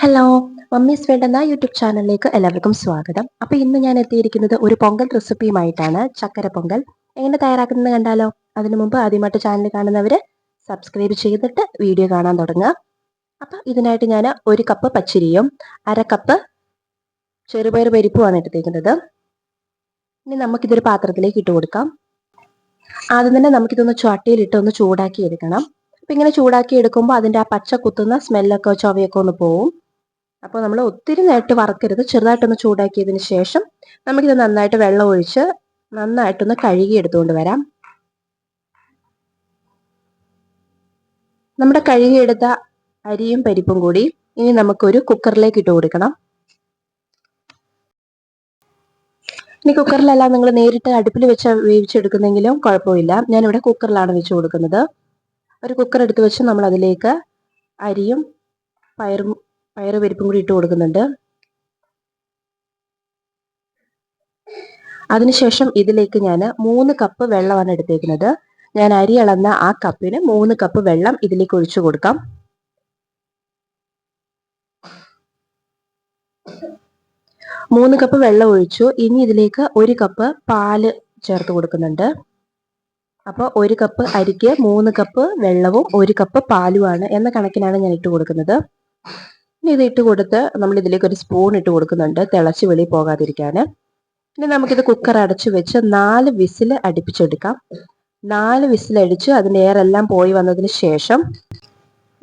Hello, mummies world എന്ന YouTube ചാനലിലേക്ക് എല്ലാവർക്കും സ്വാഗതം. അപ്പോൾ ഇന്ന് ഞാൻ എത്തിയിരിക്കുന്നത് ഒരു പൊങ്കൽ റെസിപ്പിയുമായിട്ടാണ്. ചക്കര പൊങ്കൽ എങ്ങനെ തയ്യാറാക്കുന്നത് കണ്ടാലോ? അതിനു മുമ്പ് ആദ്യമായിട്ട് ചാനൽ കാണുന്നവർ സബ്സ്ക്രൈബ് ചെയ്തിട്ട് വീഡിയോ കാണാൻ തുടങ്ങുക. അപ്പോൾ ഇതിനായിട്ട് ഞാൻ 1 കപ്പ് പച്ചരിയും 1/2 കപ്പ് ചെറുപയർ പരിപ്പുമാണ് എടുത്തേക്കുന്നത്. ഇനി നമുക്കിതൊരു പാത്രത്തിലേക്ക് ഇട്ട് കൊടുക്കാം. ആദ്യം തന്നെ നമുക്കിതൊന്ന് ചട്ടിയിലിട്ട് ഒന്ന് ചൂടാക്കി എടുക്കണം. അപ്പം ഇങ്ങനെ ചൂടാക്കി എടുക്കുമ്പോൾ അതിൻ്റെ ആ പച്ച കുത്തുന്ന സ്മെല്ലൊക്കെ ചൊവയൊക്കെ ഒന്ന് പോവും. അപ്പോൾ നമ്മൾ ഒത്തിരി നേരിട്ട് വറക്കരുത്, ചെറുതായിട്ടൊന്ന് ചൂടാക്കിയതിന് ശേഷം നമുക്കിത് നന്നായിട്ട് വെള്ളം ഒഴിച്ച് നന്നായിട്ടൊന്ന് കഴുകി എടുത്തുകൊണ്ട് വരാം. നമ്മുടെ കഴുകിയെടുത്ത അരിയും പരിപ്പും കൂടി ഇനി നമുക്കൊരു കുക്കറിലേക്ക് ഇട്ട് കൊടുക്കണം. ഇനി കുക്കറിലല്ല നിങ്ങൾ നേരിട്ട് അടുപ്പിൽ വെച്ച് വേവിച്ചെടുക്കുന്നെങ്കിലും കുഴപ്പമില്ല. ഞാനിവിടെ കുക്കറിലാണ് വെച്ച് കൊടുക്കുന്നത്. ഒരു കുക്കർ എടുത്ത് വെച്ച് നമ്മൾ അതിലേക്ക് അരിയും പയറ് പരിപ്പും കൂടി ഇട്ട് കൊടുക്കുന്നുണ്ട്. അതിനുശേഷം ഇതിലേക്ക് ഞാൻ 3 കപ്പ് വെള്ളമാണ് എടുത്തേക്കുന്നത്. ഞാൻ അരി അളന്ന ആ കപ്പിന് 3 കപ്പ് വെള്ളം ഇതിലേക്ക് ഒഴിച്ചു കൊടുക്കാം. മൂന്ന് കപ്പ് വെള്ളം ഒഴിച്ചു. ഇനി ഇതിലേക്ക് 1 കപ്പ് പാല് ചേർത്ത് കൊടുക്കുന്നുണ്ട്. അപ്പോൾ 1 കപ്പ് അരിക്ക് 3 കപ്പ് വെള്ളവും 1 കപ്പ് പാലുമാണ് എന്ന കണക്കിനാണ് ഞാൻ ഇട്ട് കൊടുക്കുന്നത്. ഇനി ഇത് ഇട്ട് കൊടുത്ത് നമ്മൾ ഇതിലേക്ക് ഒരു സ്പൂൺ ഇട്ട് കൊടുക്കുന്നുണ്ട്, തിളച്ച് വെളി പോകാതിരിക്കാൻ. ഇനി നമുക്കിത് കുക്കർ അടച്ചു വെച്ച് 4 വിസിൽ അടുപ്പിച്ചെടുക്കാം. 4 വിസിൽ അടിച്ച് അതിൻ്റെ എയറെല്ലാം പോയി വന്നതിന് ശേഷം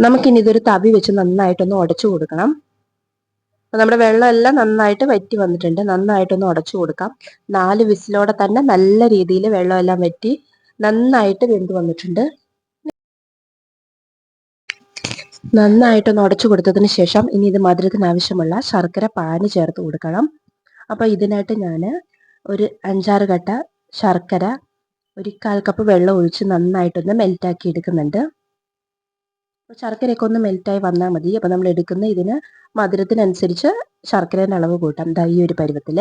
നമുക്കിനി ഇതൊരു തവി വെച്ച് നന്നായിട്ടൊന്ന് ഉടച്ചു കൊടുക്കണം. അപ്പോൾ നമ്മുടെ വെള്ളം എല്ലാം നന്നായിട്ട് വറ്റി വന്നിട്ടുണ്ട്. നന്നായിട്ടൊന്ന് ഉടച്ചു കൊടുക്കാം. 4 വിസിലോടെ തന്നെ നല്ല രീതിയിൽ വെള്ളമെല്ലാം വറ്റി നന്നായിട്ട് വെന്ത് വന്നിട്ടുണ്ട്. നന്നായിട്ടൊന്ന് ഉടച്ചു കൊടുത്തതിന് ശേഷം ഇനി ഇത് മധുരത്തിന് ആവശ്യമുള്ള ശർക്കര പാനി ചേർത്ത് കൊടുക്കണം. അപ്പോൾ ഇതിനായിട്ട് ഞാൻ ഒരു 5-6 കട്ട ശർക്കര 1/4 കപ്പ് വെള്ളം ഒഴിച്ച് നന്നായിട്ടൊന്ന് മെൽറ്റാക്കി എടുക്കുന്നുണ്ട്. അപ്പോൾ ശർക്കരയൊക്കെ ഒന്ന് മെൽറ്റായി വന്നാൽ മതി. അപ്പോൾ നമ്മൾ എടുക്കുന്ന ഇതിന് മധുരത്തിനനുസരിച്ച് ശർക്കരേൻ്റെ അളവ് കൂട്ടാം. ഈ ഒരു പരുവത്തിൽ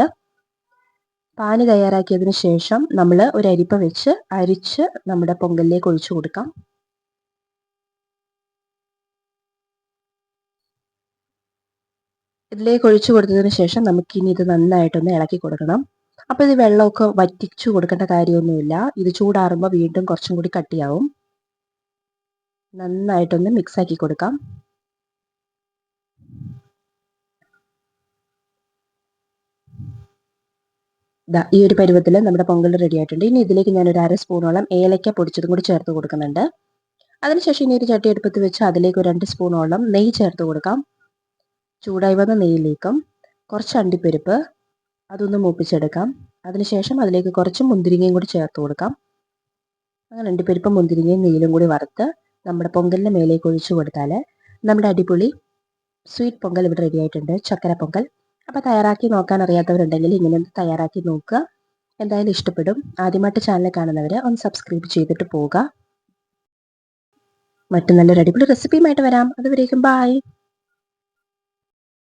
പാനി തയ്യാറാക്കിയതിന് ശേഷം നമ്മൾ ഒരു അരിപ്പ വെച്ച് അരിച്ച് നമ്മുടെ പൊങ്കലിലേക്ക് ഒഴിച്ചു കൊടുക്കാം. ഇതിലേക്ക് ഒഴിച്ചു കൊടുത്തതിന് ശേഷം നമുക്കിനി ഇത് നന്നായിട്ടൊന്ന് ഇളക്കി കൊടുക്കണം. അപ്പോൾ ഇത് വെള്ളമൊക്കെ വറ്റിച്ചു കൊടുക്കേണ്ട കാര്യമൊന്നുമില്ല. ഇത് ചൂടാറുമ്പോൾ വീണ്ടും കുറച്ചും കൂടി കട്ടിയാവും. നന്നായിട്ടൊന്ന് മിക്സാക്കി കൊടുക്കാം. ഈ ഒരു പരുവത്തിൽ നമ്മുടെ പൊങ്കൽ റെഡി ആയിട്ടുണ്ട്. ഇനി ഇതിലേക്ക് ഞാൻ ഒരു 1/2 സ്പൂണോളം ഏലക്ക പൊടിച്ചതും കൂടി ചേർത്ത് കൊടുക്കുന്നുണ്ട്. അതിനുശേഷം ഇനി ഒരു ചട്ടി അടുപ്പത്ത് വെച്ച് അതിലേക്ക് ഒരു 2 സ്പൂണോളം നെയ്യ് ചേർത്ത് കൊടുക്കാം. ചൂടായി വന്ന നെയ്യിലേക്കും കുറച്ച് അണ്ടിപ്പരിപ്പ് അതൊന്ന് മൂപ്പിച്ചെടുക്കാം. അതിനുശേഷം അതിലേക്ക് കുറച്ച് മുന്തിരിങ്ങയും കൂടി ചേർത്ത് കൊടുക്കാം. അങ്ങനെ അണ്ടിപ്പരിപ്പും മുന്തിരിങ്ങയും നെയ്യിലും കൂടി വറുത്ത് നമ്മുടെ പൊങ്കലിൻ്റെ മേലേക്ക് ഒഴിച്ചു കൊടുത്താൽ നമ്മുടെ അടിപൊളി സ്വീറ്റ് പൊങ്കൽ ഇവിടെ റെഡി ആയിട്ടുണ്ട്, ചക്കര പൊങ്കൽ. അപ്പോൾ തയ്യാറാക്കി നോക്കാൻ അറിയാത്തവരുണ്ടെങ്കിൽ ഇങ്ങനെ ഒന്ന് തയ്യാറാക്കി നോക്കുക. എന്തായാലും ഇഷ്ടപ്പെടും. ആദ്യമായിട്ട് ചാനൽ കാണുന്നവർ ഒന്ന് സബ്സ്ക്രൈബ് ചെയ്തിട്ട് പോവുക. മറ്റു നല്ലൊരു അടിപൊളി റെസിപ്പിയുമായിട്ട് വരാം. അതുവരേക്കും ബൈ.